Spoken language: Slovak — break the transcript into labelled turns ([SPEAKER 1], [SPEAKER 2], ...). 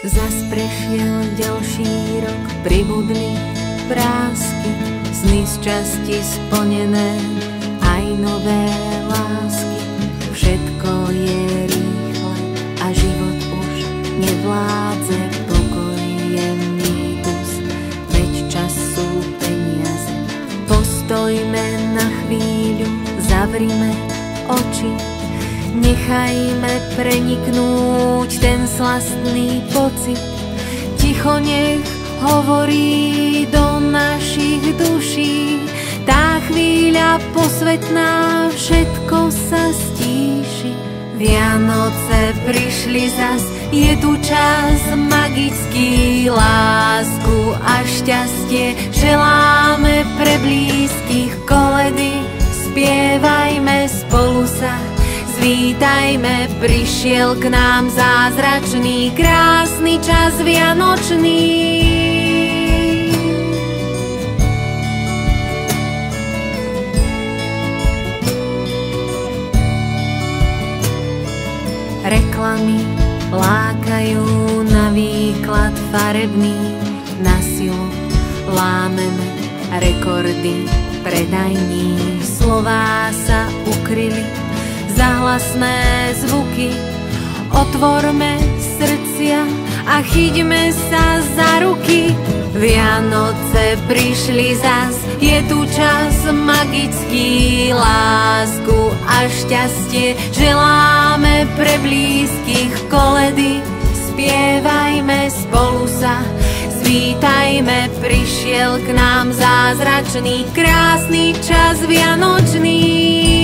[SPEAKER 1] Zas prešiel ďalší rok, pribudli vrásky, sny z časti splnené, aj nové lásky. Všetko je rýchle a život už nevládze, pokoj je mýtus, veď čas sú peniaze. Postojme na chvíľu, zavrime oči, nechajme preniknúť ten slastný pocit. Ticho nech hovorí do našich duší, tá chvíľa posvetná, všetko sa stíši. Vianoce prišli zas, je tu čas magický, lásku a šťastie želáme pre blízkych. Koledy spievajme spolu sa, vítajme, prišiel k nám zázračný, krásny čas vianočný. Reklamy lákajú na výklad farebný, na silu lámeme rekordy predajní, slová sa ukryli za hlasné zvuky. Otvorme srdcia a chyťme sa za ruky. Vianoce prišli zas, je tu čas magický, lásku a šťastie želáme pre blízkych. Koledy spievajme spolu sa, vítajme, prišiel k nám zázračný, krásny čas vianočný.